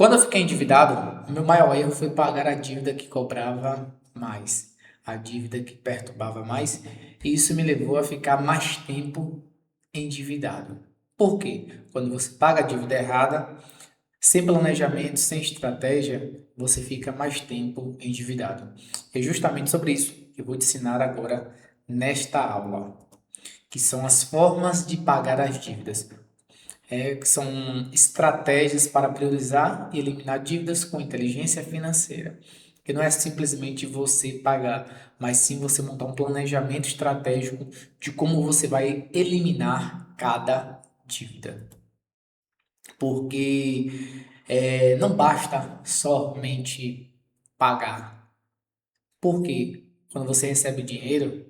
Quando eu fiquei endividado, meu maior erro foi pagar a dívida que cobrava mais, a dívida que perturbava mais, e isso me levou a ficar mais tempo endividado. Por quê? Quando você paga a dívida errada, sem planejamento, sem estratégia, você fica mais tempo endividado. É justamente sobre isso que eu vou te ensinar agora nesta aula, que são as formas de pagar as dívidas. Que são estratégias para priorizar e eliminar dívidas com inteligência financeira. Que não é simplesmente você pagar, mas sim você montar um planejamento estratégico de como você vai eliminar cada dívida. Porque não basta somente pagar. Porque quando você recebe dinheiro,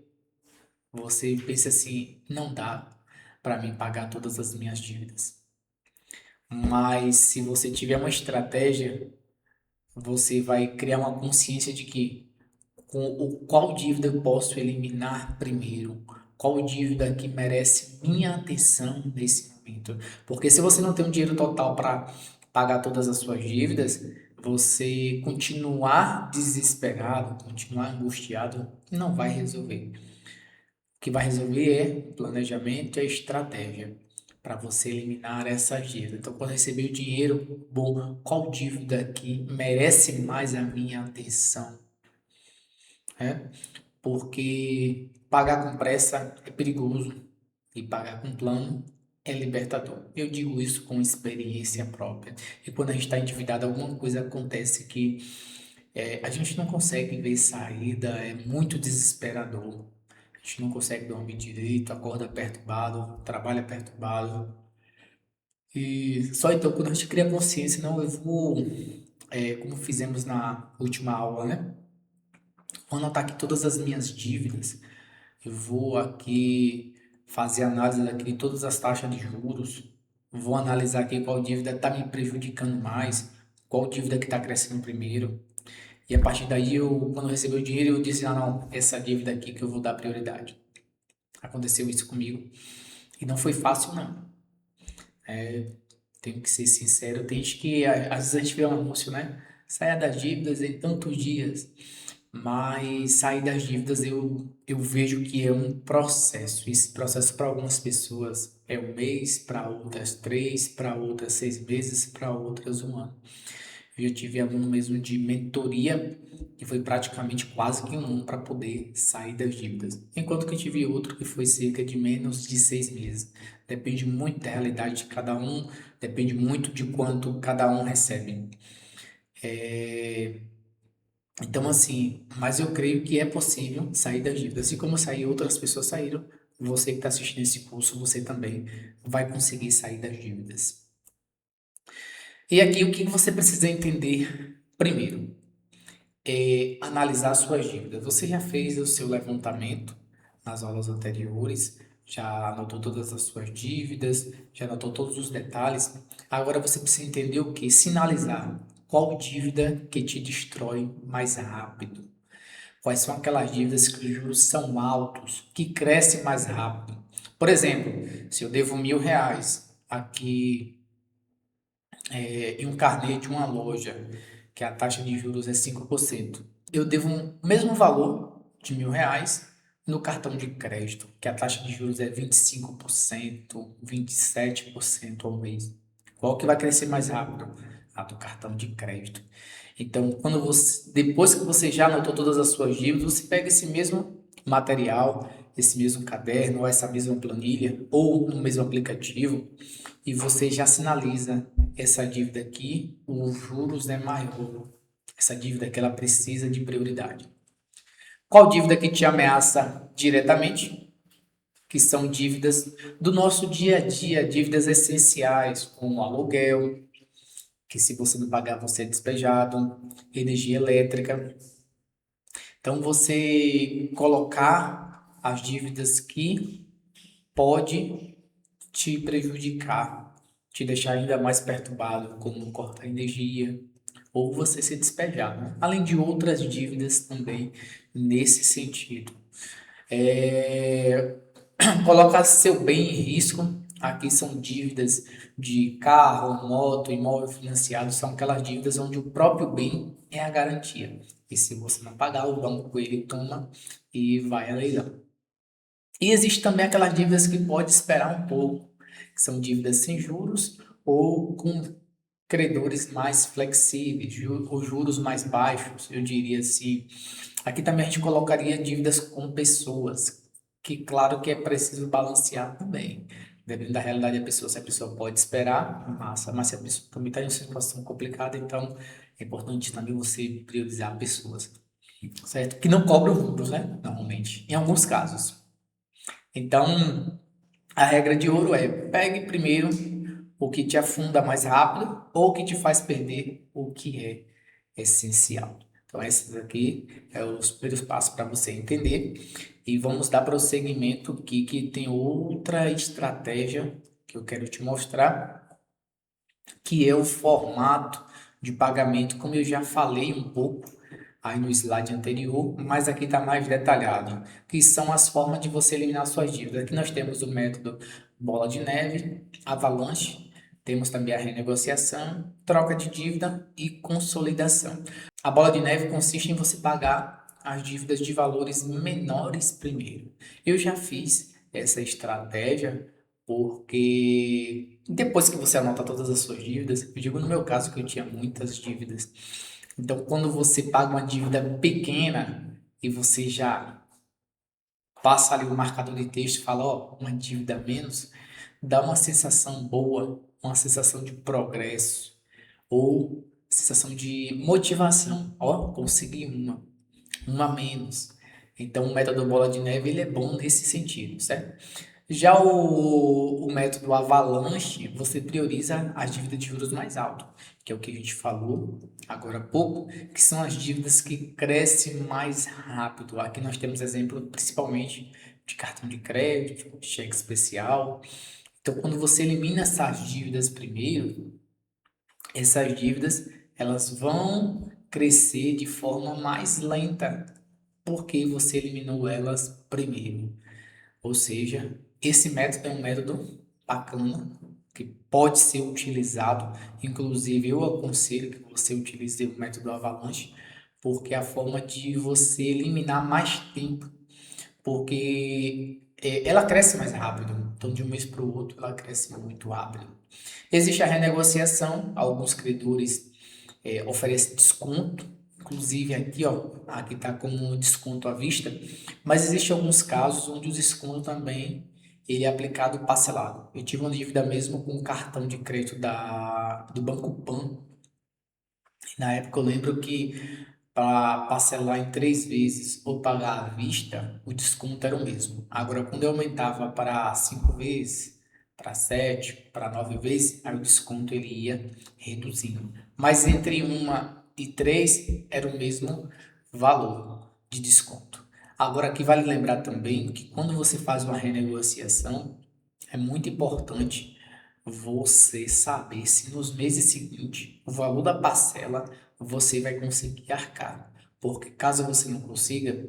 você pensa assim, não dá para mim pagar todas as minhas dívidas. Mas se você tiver uma estratégia, você vai criar uma consciência de que qual dívida eu posso eliminar primeiro, qual dívida que merece minha atenção nesse momento. Porque se você não tem um dinheiro total para pagar todas as suas dívidas, você continuar desesperado, continuar angustiado, não vai resolver. O que vai resolver é planejamento e estratégia para você eliminar essas dívidas. Então, quando receber o dinheiro, bom, qual dívida que merece mais a minha atenção, né? Porque pagar com pressa é perigoso e pagar com plano é libertador. Eu digo isso com experiência própria. E quando a gente está endividado, alguma coisa acontece que a gente não consegue ver saída, é muito desesperador. A gente não consegue dormir direito, acorda perturbado, trabalha perturbado. E só então, quando a gente cria consciência, não, eu vou, como fizemos na última aula, né? Vou anotar aqui todas as minhas dívidas. Eu vou aqui fazer análise aqui de todas as taxas de juros. Vou analisar aqui qual dívida está me prejudicando mais, qual dívida que está crescendo primeiro. E a partir daí, quando eu recebi o dinheiro, eu disse, ah, não, essa dívida aqui que eu vou dar prioridade. Aconteceu isso comigo. E não foi fácil, não. Tenho que ser sincero. Tem gente que, às vezes a gente vê um anúncio, né? Saia das dívidas em tantos dias. Mas sair das dívidas eu vejo que é um processo. Esse processo para algumas pessoas é um mês, para outras 3, para outras 6 meses, para outras um ano. Eu já tive aluno mesmo de mentoria que foi praticamente quase que um ano para poder sair das dívidas. Enquanto que eu tive outro que foi cerca de menos de 6 meses. Depende muito da realidade de cada um, depende muito de quanto cada um recebe. Então, assim, mas eu creio que é possível sair das dívidas. Assim como eu saí, outras pessoas saíram. Você que está assistindo esse curso, você também vai conseguir sair das dívidas. E aqui o que você precisa entender primeiro? Analisar suas dívidas. Você já fez o seu levantamento nas aulas anteriores, já anotou todas as suas dívidas, já anotou todos os detalhes. Agora você precisa entender o que? Sinalizar qual dívida que te destrói mais rápido. Quais são aquelas dívidas que os juros são altos, que crescem mais rápido. Por exemplo, se eu devo R$ 1.000 aqui em um carnê de uma loja, que a taxa de juros é 5%. Eu devo o mesmo valor de R$ 1.000 no cartão de crédito, que a taxa de juros é 25%, 27% ao mês. Qual que vai crescer mais rápido? A do cartão de crédito. Então, depois que você já anotou todas as suas dívidas, você pega esse mesmo material, esse mesmo caderno, ou essa mesma planilha, ou no mesmo aplicativo, e você já sinaliza essa dívida aqui, os juros é maior. Essa dívida que ela precisa de prioridade. Qual dívida que te ameaça diretamente? Que são dívidas do nosso dia a dia, dívidas essenciais, como aluguel, que se você não pagar você é despejado, energia elétrica. Então você colocar as dívidas que pode te prejudicar, te deixar ainda mais perturbado, como cortar energia, ou você ser despejado, né? Além de outras dívidas também nesse sentido. É... Colocar seu bem em risco, Aqui são dívidas de carro, moto, imóvel financiado, são aquelas dívidas onde o próprio bem é a garantia. E se você não pagar, o banco ele toma e vai a leilão. E existe também aquelas dívidas que pode esperar um pouco, que são dívidas sem juros ou com credores mais flexíveis, ou juros mais baixos, eu diria assim. Aqui também a gente colocaria dívidas com pessoas, que claro que é preciso balancear também. Dependendo da realidade da pessoa, se a pessoa pode esperar, massa, mas se a pessoa também está em uma situação complicada, então é importante também você priorizar pessoas, certo? Que não cobram juros, né? Normalmente, em alguns casos. Então, a regra de ouro é: pegue primeiro o que te afunda mais rápido ou o que te faz perder o que é essencial. Então, esses aqui é os primeiros passos para você entender. E vamos dar prosseguimento aqui, que tem outra estratégia que eu quero te mostrar, que é o formato de pagamento, como eu já falei um pouco aí no slide anterior, mas aqui está mais detalhado, que são as formas de você eliminar suas dívidas. Aqui nós temos o método bola de neve, avalanche, temos também a renegociação, troca de dívida e consolidação. A bola de neve consiste em você pagar as dívidas de valores menores primeiro. Eu já fiz essa estratégia porque depois que você anota todas as suas dívidas, eu digo no meu caso que eu tinha muitas dívidas. Então, quando você paga uma dívida pequena e você já passa ali o marcador de texto e fala, ó, uma dívida a menos, dá uma sensação boa, uma sensação de progresso ou sensação de motivação. Ó, consegui uma a menos. Então, o método bola de neve ele é bom nesse sentido, certo? Já o método avalanche, você prioriza as dívidas de juros mais altos, que é o que a gente falou agora há pouco, que são as dívidas que crescem mais rápido. Aqui nós temos exemplo principalmente de cartão de crédito, cheque especial. Então, quando você elimina essas dívidas primeiro, essas dívidas elas vão crescer de forma mais lenta, porque você eliminou elas primeiro. Ou seja, esse método é um método bacana que pode ser utilizado. Inclusive, eu aconselho que você utilize o método Avalanche, porque é a forma de você eliminar mais tempo, porque ela cresce mais rápido. Então, de um mês para o outro, ela cresce muito rápido. Existe a renegociação, alguns credores oferecem desconto, inclusive aqui, ó, aqui está como desconto à vista, mas existem alguns casos onde o desconto também ele é aplicado parcelado. Eu tive uma dívida mesmo com o cartão de crédito do Banco Pan. Na época eu lembro que para parcelar em 3 vezes ou pagar à vista, o desconto era o mesmo. Agora, quando eu aumentava para 5 vezes, para 7, para 9 vezes, aí o desconto ele ia reduzindo. Mas entre uma e três era o mesmo valor de desconto. Agora, aqui vale lembrar também que quando você faz uma renegociação, é muito importante você saber se nos meses seguintes o valor da parcela você vai conseguir arcar. Porque caso você não consiga,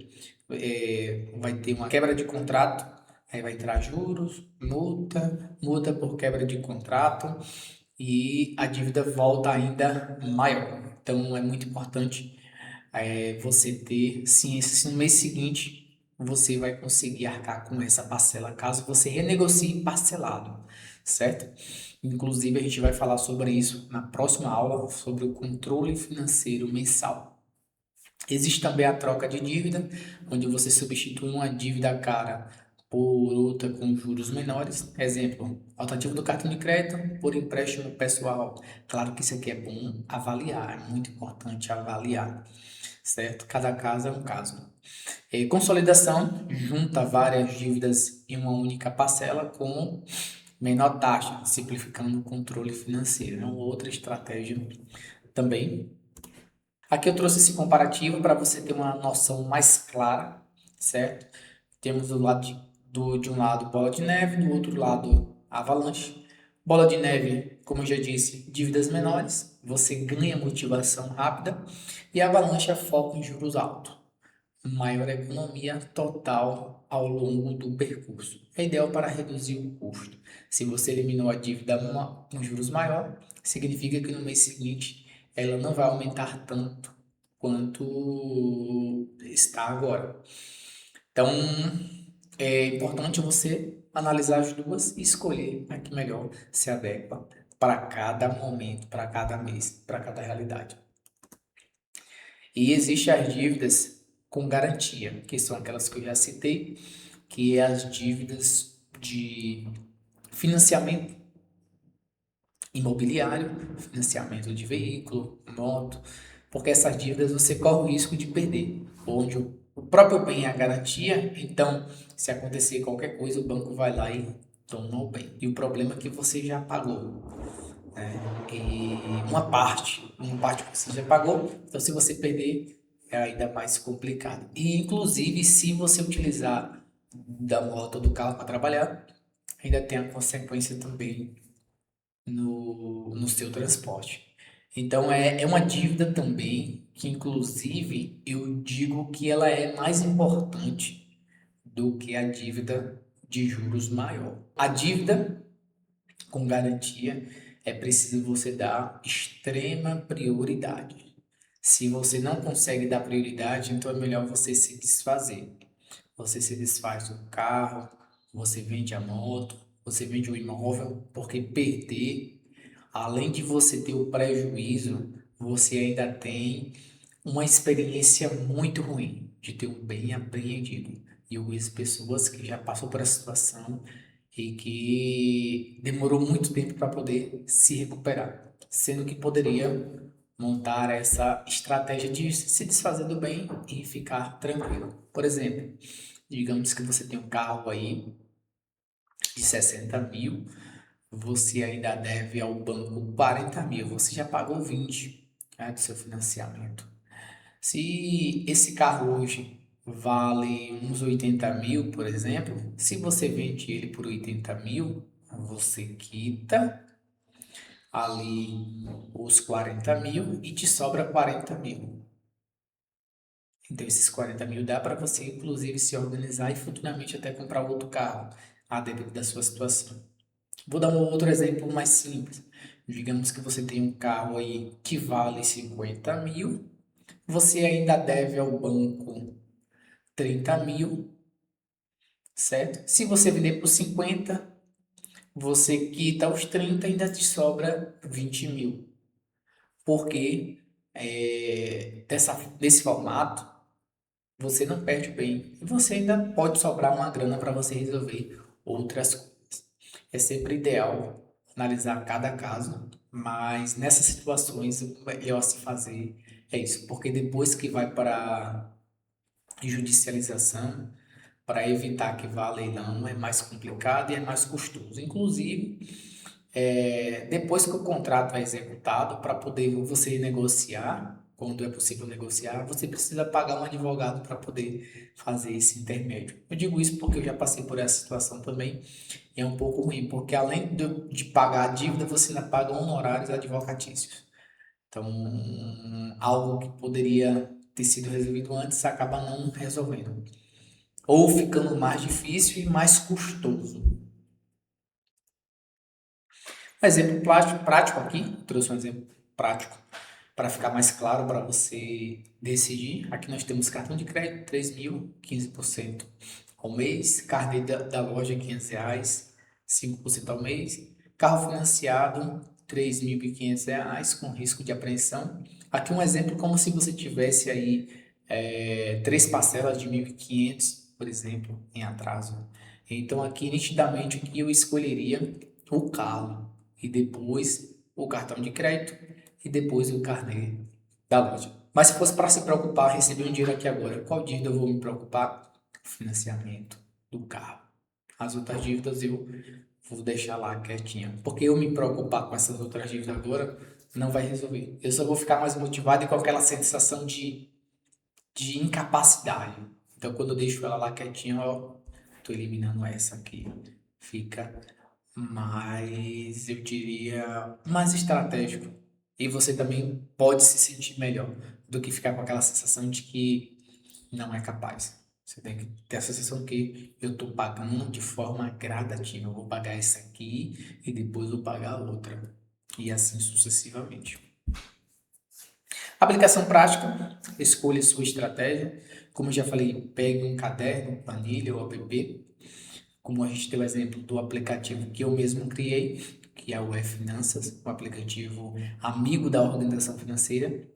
vai ter uma quebra de contrato, aí vai entrar juros, multa por quebra de contrato e a dívida volta ainda maior. Então é muito importante você ter ciência se no mês seguinte você vai conseguir arcar com essa parcela, caso você renegocie parcelado, certo? Inclusive, a gente vai falar sobre isso na próxima aula, sobre o controle financeiro mensal. Existe também a troca de dívida, onde você substitui uma dívida cara por outra com juros menores. Exemplo, alternativo do cartão de crédito por empréstimo pessoal. Claro que isso aqui é bom avaliar, é muito importante avaliar, certo? Cada caso é um caso. Consolidação junta várias dívidas em uma única parcela com menor taxa, simplificando o controle financeiro. É uma outra estratégia também. Aqui eu trouxe esse comparativo para você ter uma noção mais clara, certo? Temos do lado de um lado bola de neve, do outro lado avalanche. Bola de neve, como eu já disse, dívidas menores, você ganha motivação rápida, e avalanche é foco em juros altos. maior economia total ao longo do percurso. É ideal para reduzir o custo. Se você eliminou a dívida com juros maior, significa que no mês seguinte ela não vai aumentar tanto quanto está agora. Então, é importante você analisar as duas e escolher a que melhor se adequa para cada momento, para cada mês, para cada realidade. E existem as dívidas com garantia, que são aquelas que eu já citei, que é as dívidas de financiamento imobiliário, financiamento de veículo, moto, porque essas dívidas você corre o risco de perder, onde o próprio bem é a garantia, então se acontecer qualquer coisa, o banco vai lá e toma o bem. E o problema é que você já pagou, né? E uma parte que você já pagou, então se você perder é ainda mais complicado. E inclusive se você utilizar da moto ou do carro para trabalhar, ainda tem a consequência também no seu transporte. Então é uma dívida também que inclusive eu digo que ela é mais importante do que a dívida de juros maior. A dívida com garantia é preciso você dar extrema prioridade. Se você não consegue dar prioridade, então é melhor você se desfazer. Você se desfaz do carro, você vende a moto, você vende o imóvel, porque perder, além de você ter o prejuízo, você ainda tem uma experiência muito ruim de ter um bem apreendido. E eu conheço pessoas que já passou por essa situação e que demorou muito tempo para poder se recuperar, sendo que poderia montar essa estratégia de se desfazer do bem e ficar tranquilo. Por exemplo, digamos que você tem um carro aí de 60 mil, você ainda deve ao banco 40 mil, você já pagou 20, né, do seu financiamento. Se esse carro hoje vale uns 80 mil, por exemplo, se você vende ele por 80 mil, você quita ali os 40 mil e te sobra 40 mil. Então, esses 40 mil dá para você, inclusive, se organizar e futuramente até comprar outro carro, a depender da sua situação. Vou dar um outro exemplo mais simples. Digamos que você tem um carro aí que vale 50 mil, você ainda deve ao banco 30 mil, certo? Se você vender por 50, você quita os 30 e ainda te sobra 20 mil. Porque desse formato, você não perde o bem e você ainda pode sobrar uma grana para você resolver outras coisas. É sempre ideal analisar cada caso, mas nessas situações o melhor a se fazer é isso, porque depois que vai para judicialização, para evitar que vá a leilão, é mais complicado e é mais custoso. Inclusive, depois que o contrato é executado, para poder você negociar, quando é possível negociar, você precisa pagar um advogado para poder fazer esse intermédio. Eu digo isso porque eu já passei por essa situação também e é um pouco ruim, porque além de pagar a dívida, você ainda paga honorários advocatícios. Então, algo que poderia ter sido resolvido antes acaba não resolvendo, ou ficando mais difícil e mais custoso. Um exemplo prático aqui, trouxe um exemplo prático para ficar mais claro para você decidir. Aqui nós temos cartão de crédito, 3 mil, 15% ao mês, carnê da loja, R$ 500, 5% ao mês, carro financiado, R$ 3.500 com risco de apreensão. Aqui um exemplo como se você tivesse aí três parcelas de 1.500, por exemplo, em atraso. Então aqui nitidamente aqui eu escolheria o carro e depois o cartão de crédito e depois o carnê da loja. Mas se fosse para se preocupar, receber um dinheiro aqui agora, qual dívida eu vou me preocupar? Financiamento do carro. As outras dívidas eu vou deixar lá quietinha. Porque eu me preocupar com essas outras dívidas agora não vai resolver. Eu só vou ficar mais motivado e com aquela sensação de incapacidade. Então quando eu deixo ela lá quietinha, ó, tô eliminando essa aqui. Fica mais, eu diria, mais estratégico. E você também pode se sentir melhor do que ficar com aquela sensação de que não é capaz. Você tem que ter a sensação que eu estou pagando de forma gradativa. Eu vou pagar essa aqui e depois vou pagar a outra. E assim sucessivamente. Aplicação prática, escolha sua estratégia. Como eu já falei, pegue um caderno, planilha ou app. Como a gente tem o exemplo do aplicativo que eu mesmo criei, que é o E-Finanças, um aplicativo amigo da organização financeira.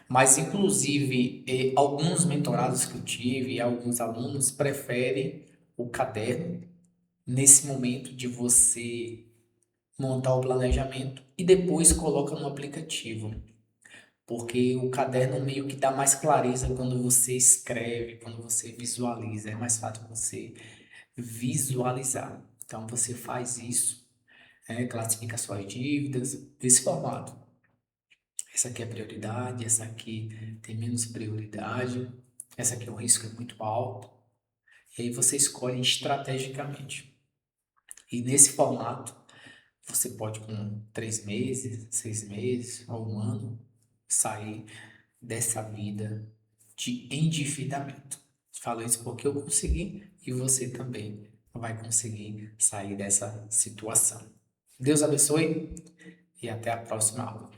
Mas, inclusive, alguns mentorados que eu tive e alguns alunos preferem o caderno nesse momento de você montar o planejamento e depois coloca no aplicativo. Porque o caderno meio que dá mais clareza quando você escreve, quando você visualiza. É mais fácil você visualizar. Então, você faz isso, classifica suas dívidas desse formato. Essa aqui é prioridade, essa aqui tem menos prioridade, essa aqui o risco é muito alto. E aí você escolhe estrategicamente. E nesse formato, você pode, com 3 meses, 6 meses ou um ano, sair dessa vida de endividamento. Falo isso porque eu consegui e você também vai conseguir sair dessa situação. Deus abençoe e até a próxima aula.